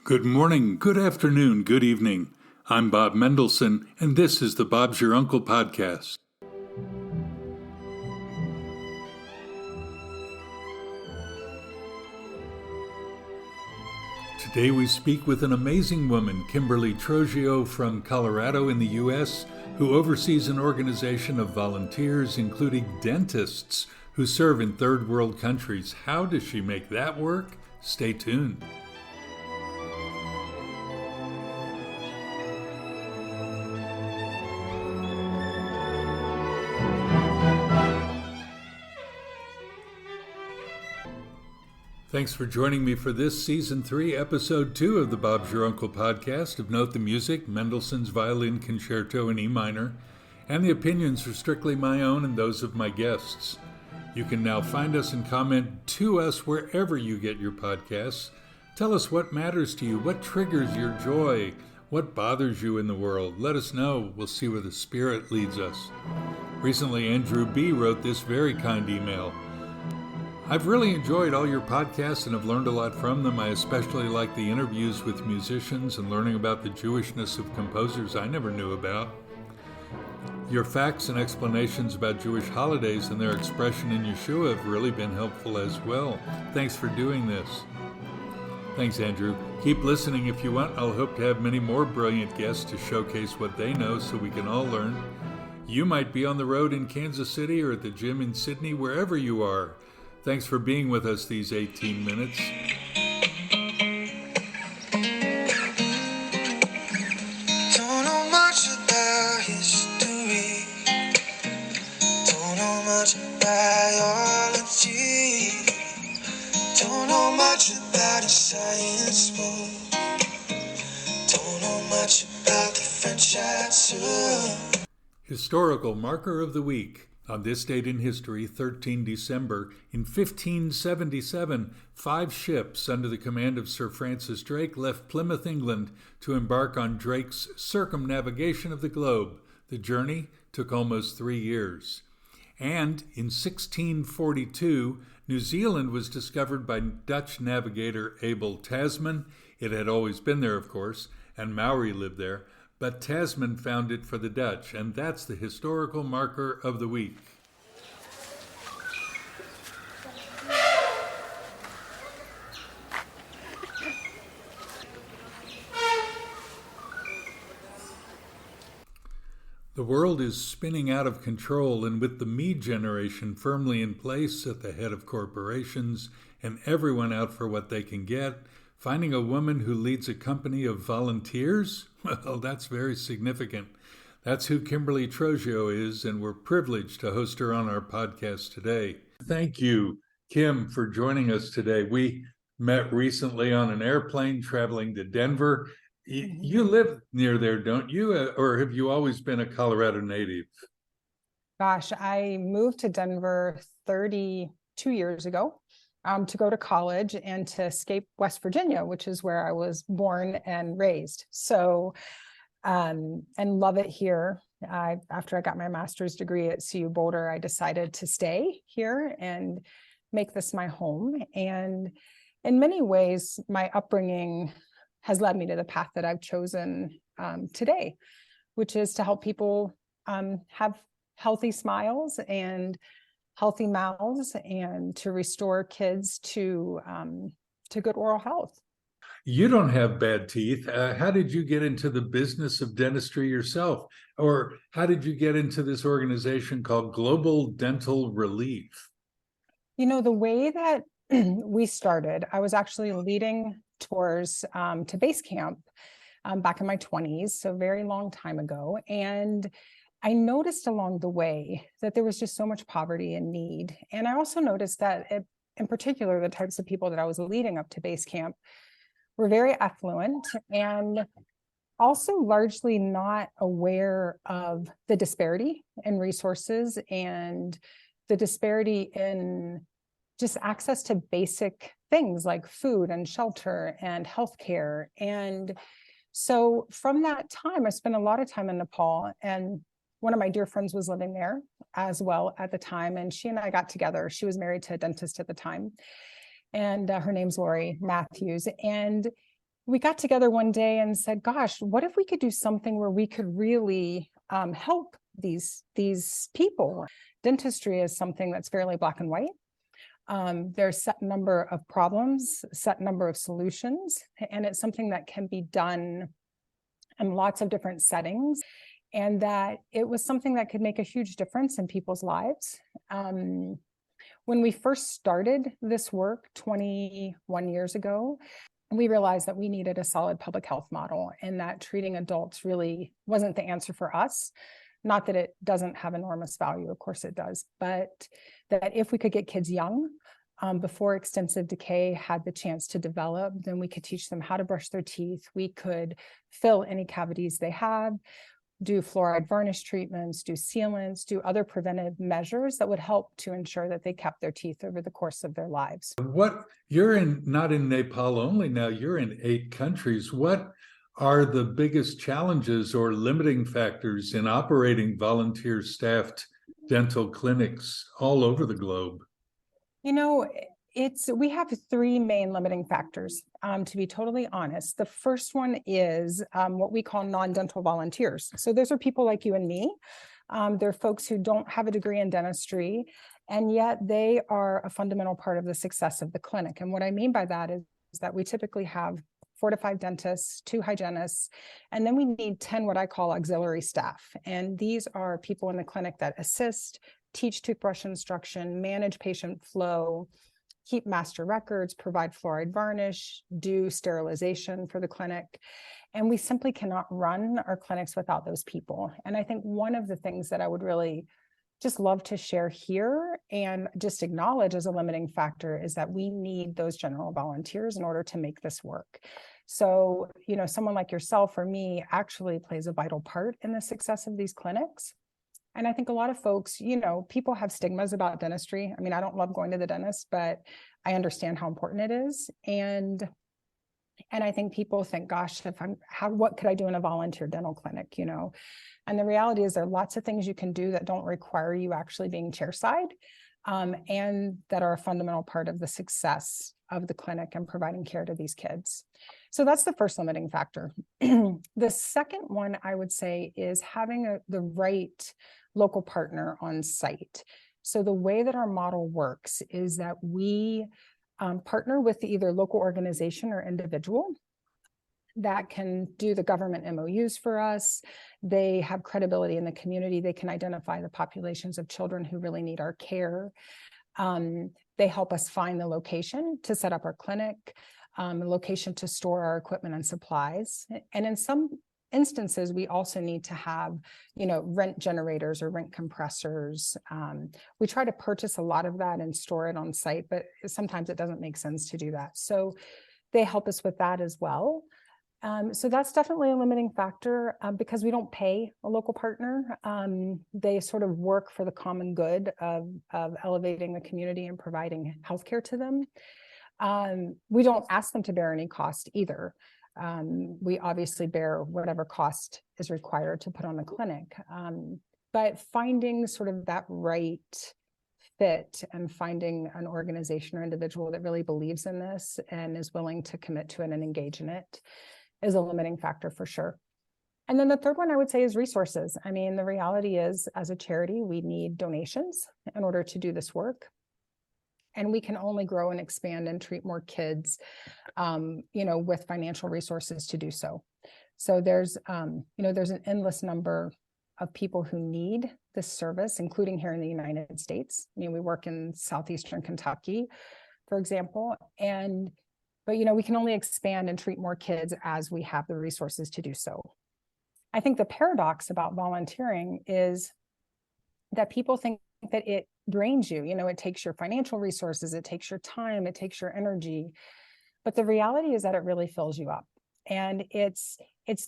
Good morning, good afternoon, good evening. I'm Bob Mendelsohn, and this is the Bob's Your Uncle podcast. Today we speak with an amazing woman, Kimberly Troggio from Colorado in the U.S., who oversees an organization of volunteers, including dentists, who serve in third world countries. How does she make that work? Stay tuned. Thanks for joining me for this Season 3, Episode 2 of the Bob's Your Uncle podcast. Of note, the music, Mendelssohn's Violin Concerto in E minor, and the opinions are strictly my own and those of my guests. You can now find us and comment to us wherever you get your podcasts. Tell us what matters to you, what triggers your joy, what bothers you in the world. Let us know. We'll see where the Spirit leads us. Recently, Andrew B. wrote this very kind email. I've really enjoyed all your podcasts and have learned a lot from them. I especially like the interviews with musicians and learning about the Jewishness of composers I never knew about. Your facts and explanations about Jewish holidays and their expression in Yeshua have really been helpful as well. Thanks for doing this. Thanks, Andrew. Keep listening if you want. I'll hope to have many more brilliant guests to showcase what they know so we can all learn. You might be on the road in Kansas City or at the gym in Sydney, wherever you are. Thanks for being with us these 18 minutes. Don't know much about history. Don't know much biology. Don't know much about a science book. Don't know much about the French answer. Historical marker of the week. On this date in history, 13 December, in 1577, 5 ships under the command of Sir Francis Drake left Plymouth, England, to embark on Drake's circumnavigation of the globe. The journey took almost 3 years. And in 1642, New Zealand was discovered by Dutch navigator Abel. Tasman. It had always been there, of course, and Maori lived there. But Tasman found it for the Dutch, and that's the historical marker of the week. The world is spinning out of control, and with the me generation firmly in place at the head of corporations and everyone out for what they can get, finding a woman who leads a company of volunteers? Well, that's very significant. That's who Kimberly Troggio is, and we're privileged to host her on our podcast today. Thank you, Kim, for joining us today. We met recently on an airplane traveling to Denver. You live near there, don't you? Or have you always been a Colorado native? Gosh, I moved to Denver 32 years ago. To go to college and to escape West Virginia, which is where I was born and raised. So, and love it here. After I got my master's degree at CU Boulder, I decided to stay here and make this my home. And in many ways, my upbringing has led me to the path that I've chosen today, which is to help people have healthy smiles and healthy mouths, and to restore kids to good oral health. You don't have bad teeth. How did you get into the business of dentistry yourself? Or how did you get into this organization called Global Dental Relief? You know, the way that we started, I was actually leading tours to base camp back in my 20s, so a very long time ago. And I noticed along the way that there was just so much poverty and need. And I also noticed that, in particular, the types of people that I was leading up to base camp were very affluent and also largely not aware of the disparity in resources and the disparity in just access to basic things like food and shelter and healthcare. And so from that time, I spent a lot of time in Nepal, and one of my dear friends was living there as well at the time, and she and I got together. She was married to a dentist at the time, and her name's Lori Matthews. And we got together one day and said, gosh, what if we could do something where we could really help these people? Dentistry is something that's fairly black and white. There's a set number of problems, set number of solutions, and it's something that can be done in lots of different settings, and that it was something that could make a huge difference in people's lives. When we first started this work 21 years ago, we realized that we needed a solid public health model, and that treating adults really wasn't the answer for us. Not that it doesn't have enormous value, of course it does, but that if we could get kids young, before extensive decay had the chance to develop, then we could teach them how to brush their teeth. We could fill any cavities they have, do fluoride varnish treatments, do sealants, do other preventive measures that would help to ensure that they kept their teeth over the course of their lives. You're not in Nepal only now, you're in 8 countries. What are the biggest challenges or limiting factors in operating volunteer staffed dental clinics all over the globe? We have 3 main limiting factors, to be totally honest. The first one is what we call non-dental volunteers. So those are people like you and me. They're folks who don't have a degree in dentistry, and yet they are a fundamental part of the success of the clinic. And what I mean by that is that we typically have 4 to 5 dentists, 2 hygienists, and then we need 10 what I call auxiliary staff. And these are people in the clinic that assist, teach toothbrush instruction, manage patient flow, keep master records, provide fluoride varnish, do sterilization for the clinic. And we simply cannot run our clinics without those people. And I think one of the things that I would really just love to share here and just acknowledge as a limiting factor is that we need those general volunteers in order to make this work. So, someone like yourself or me actually plays a vital part in the success of these clinics. And I think a lot of folks, people have stigmas about dentistry. I mean, I don't love going to the dentist, but I understand how important it is. And I think people think, gosh, what could I do in a volunteer dental clinic, And the reality is there are lots of things you can do that don't require you actually being chairside, and that are a fundamental part of the success of the clinic and providing care to these kids. So that's the first limiting factor. The second one I would say is having the right local partner on site. So the way that our model works is that we partner with either local organization or individual that can do the government MOUs for us. They have credibility in the community. They can identify the populations of children who really need our care. They help us find the location to set up our clinic, a location to store our equipment and supplies. And in some instances, we also need to have, rent generators or rent compressors. We try to purchase a lot of that and store it on site, but sometimes it doesn't make sense to do that. So they help us with that as well. So that's definitely a limiting factor because we don't pay a local partner. They sort of work for the common good of elevating the community and providing healthcare to them. We don't ask them to bear any cost either. We obviously bear whatever cost is required to put on the clinic. But finding sort of that right fit and finding an organization or individual that really believes in this and is willing to commit to it and engage in it is a limiting factor for sure. And then the third one I would say is resources. I mean, the reality is, as a charity, we need donations in order to do this work. And we can only grow and expand and treat more kids, with financial resources to do so. So there's an endless number of people who need this service, including here in the United States. I mean, we work in southeastern Kentucky, for example, but we can only expand and treat more kids as we have the resources to do so. I think the paradox about volunteering is that people think that it drains you. It takes your financial resources, it takes your time, it takes your energy. But the reality is that it really fills you up. And it's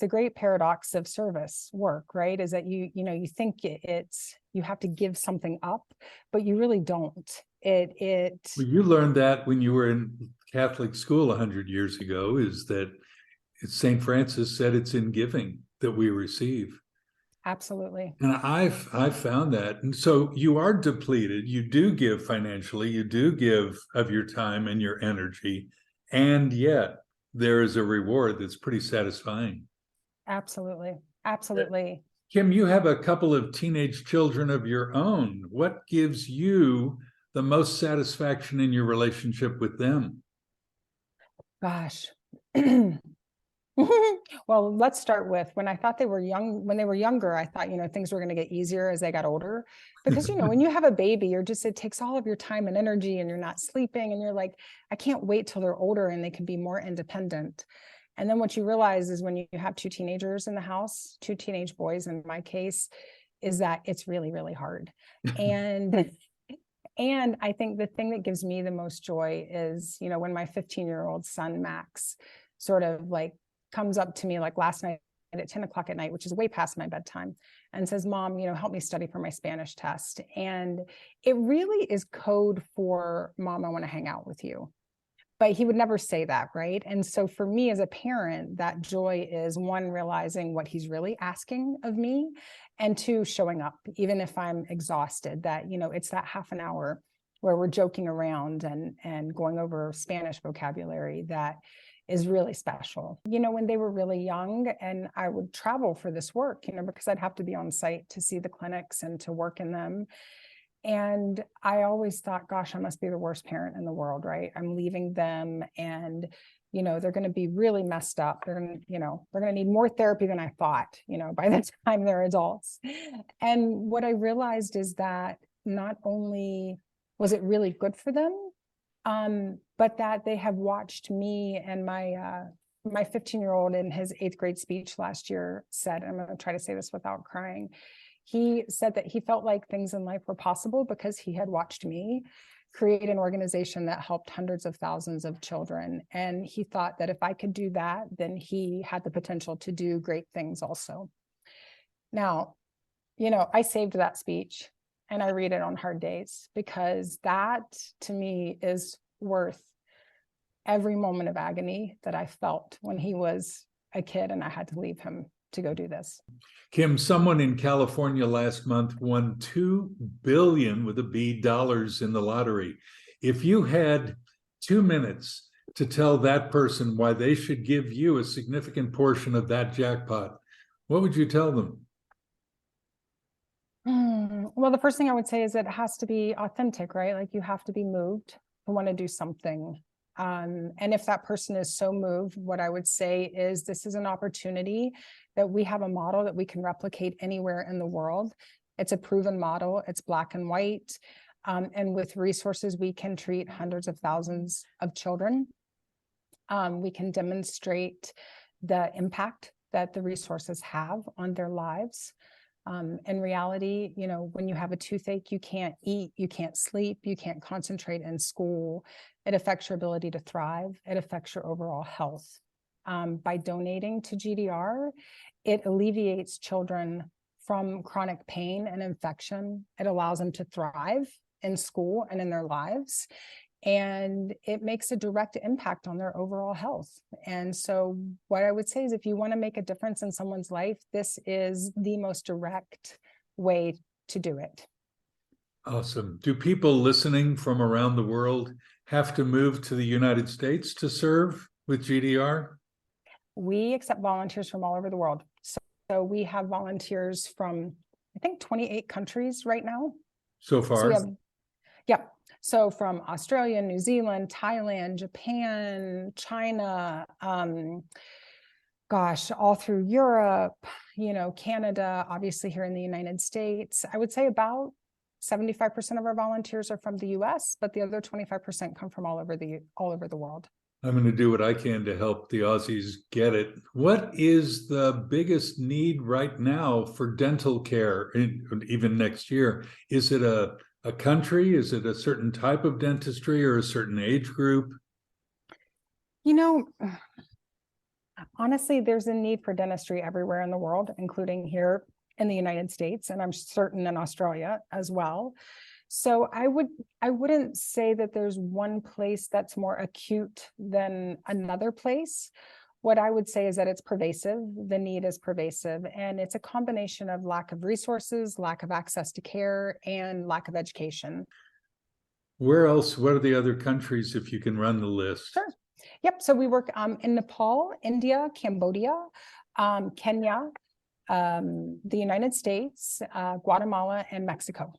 the great paradox of service work, right? Is that you think you have to give something up, but you really don't. Well, you learned that when you were in Catholic school 100 years ago, is that St. Francis said it's in giving that we receive. Absolutely. And I've found that. And so you are depleted. You do give financially, you do give of your time and your energy. And yet there is a reward that's pretty satisfying. Absolutely. Absolutely. Kim, you have a couple of teenage children of your own. What gives you the most satisfaction in your relationship with them? Gosh. Well, let's start with when I thought they were young, when they were younger, I thought, things were going to get easier as they got older. Because, when you have a baby, it takes all of your time and energy and you're not sleeping and you're like, I can't wait till they're older and they can be more independent. And then what you realize is when you have two teenagers in the house, two teenage boys in my case, is that it's really, really hard. And and I think the thing that gives me the most joy is, when my 15-year-old son, Max, sort of like comes up to me like last night at 10 o'clock at night, which is way past my bedtime, and says, Mom, help me study for my Spanish test. And it really is code for, Mom, I want to hang out with you. But he would never say that, right? And so for me as a parent, that joy is, one, realizing what he's really asking of me, and two, showing up, even if I'm exhausted, that, it's that half an hour where we're joking around and going over Spanish vocabulary that is really special. When they were really young and I would travel for this work, because I'd have to be on site to see the clinics and to work in them. And I always thought, gosh, I must be the worst parent in the world, right? I'm leaving them and, they're going to be really messed up. They're going to need more therapy than I thought, by the time they're adults. And what I realized is that not only was it really good for them, but that they have watched me. And my 15-year-old in his 8th grade speech last year said, I'm going to try to say this without crying. He said that he felt like things in life were possible because he had watched me create an organization that helped hundreds of thousands of children. And he thought that if I could do that, then he had the potential to do great things also. Now, I saved that speech and I read it on hard days, because that to me is worth every moment of agony that I felt when he was a kid and I had to leave him to go do this. Kim, someone in California last month won $2 billion with a B dollars in the lottery. If you had 2 minutes to tell that person why they should give you a significant portion of that jackpot, what would you tell them? Well, the first thing I would say is it has to be authentic, right? Like you have to be moved to want to do something. And if that person is so moved, what I would say is this is an opportunity that we have a model that we can replicate anywhere in the world. It's a proven model. It's black and white. And with resources, we can treat hundreds of thousands of children. We can demonstrate the impact that the resources have on their lives. In reality, when you have a toothache, you can't eat, you can't sleep, you can't concentrate in school. It affects your ability to thrive. It affects your overall health. By donating to GDR, it alleviates children from chronic pain and infection. It allows them to thrive in school and in their lives. And it makes a direct impact on their overall health. And so what I would say is if you want to make a difference in someone's life, this is the most direct way to do it. Awesome. Do people listening from around the world have to move to the United States to serve with GDR? We accept volunteers from all over the world. So we have volunteers from, I think, 28 countries right now. So far? So we have, yeah. So from Australia, New Zealand, Thailand, Japan, China, all through Europe, Canada, obviously here in the United States. I would say about 75% of our volunteers are from the US, but the other 25% come from all over the world. I'm going to do what I can to help the Aussies get it. What is the biggest need right now for dental care, even next year? Is it a country? Is it a certain type of dentistry or a certain age group? Honestly, there's a need for dentistry everywhere in the world, including here in the United States, and I'm certain in Australia as well. So I wouldn't say that there's one place that's more acute than another place. What I would say is that it's pervasive. The need is pervasive, and it's a combination of lack of resources, lack of access to care, and lack of education. Where else? What are the other countries, if you can run the list? Sure. Yep. So we work in Nepal, India, Cambodia, Kenya, the United States, Guatemala, and Mexico.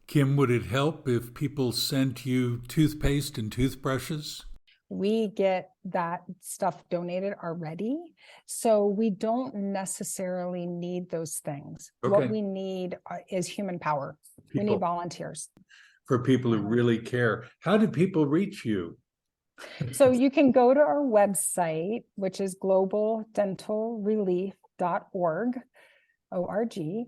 Kim, would it help if people sent you toothpaste and toothbrushes? We get that stuff donated already. So we don't necessarily need those things. Okay. What we need is human power. We People. need volunteers. For people who really care. How do people reach you? So you can go to our website, which is globaldentalrelief.org. O-R-G.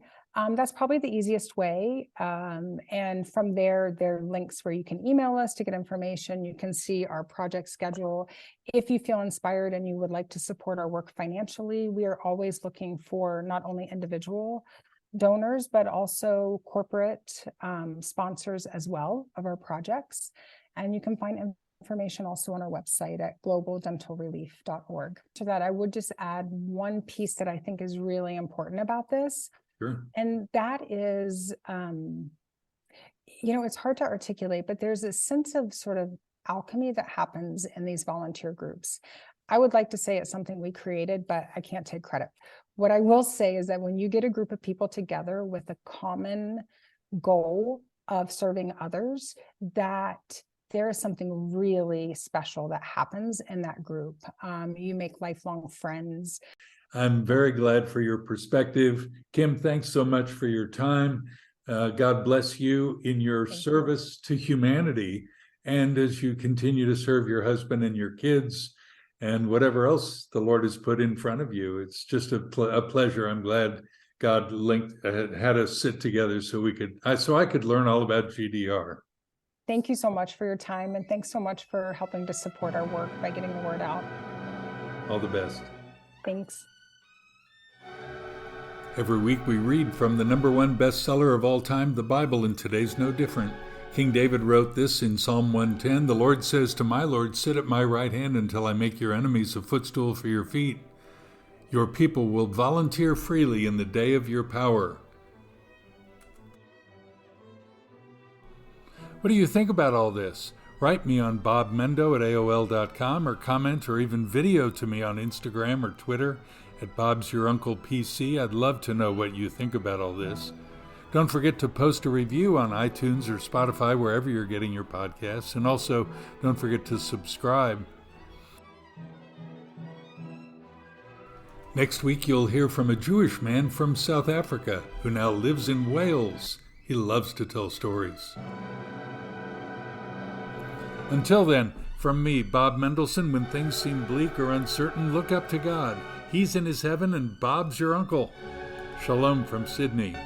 That's probably the easiest way. And from there are links where you can email us to get information. You can see our project schedule. If you feel inspired and you would like to support our work financially, we are always looking for not only individual donors, but also corporate sponsors as well of our projects. And you can find information also on our website at globaldentalrelief.org. To that, I would just add one piece that I think is really important about this. Sure. And that is, it's hard to articulate, but there's a sense of sort of alchemy that happens in these volunteer groups. I would like to say it's something we created, but I can't take credit. What I will say is that when you get a group of people together with a common goal of serving others, that there is something really special that happens in that group. You make lifelong friends. I'm very glad for your perspective. Kim, thanks so much for your time. God bless you in your service to humanity, and as you continue to serve your husband and your kids and whatever else the Lord has put in front of you. It's just a pleasure. I'm glad God had us sit together so I could learn all about GDR. Thank you so much for your time, and thanks so much for helping to support our work by getting the word out. All the best. Thanks. Every week we read from the #1 bestseller of all time, the Bible, and today's no different. King David wrote this in Psalm 110, "The Lord says to my Lord, sit at my right hand until I make your enemies a footstool for your feet. Your people will volunteer freely in the day of your power." What do you think about all this? Write me on bobmendo@aol.com, or comment or even video to me on Instagram or Twitter at Bob's Your Uncle PC. I'd love to know what you think about all this. Don't forget to post a review on iTunes or Spotify, wherever you're getting your podcasts. And also, don't forget to subscribe. Next week, you'll hear from a Jewish man from South Africa who now lives in Wales. He loves to tell stories. Until then, from me, Bob Mendelsohn, when things seem bleak or uncertain, look up to God. He's in his heaven and Bob's your uncle. Shalom from Sydney.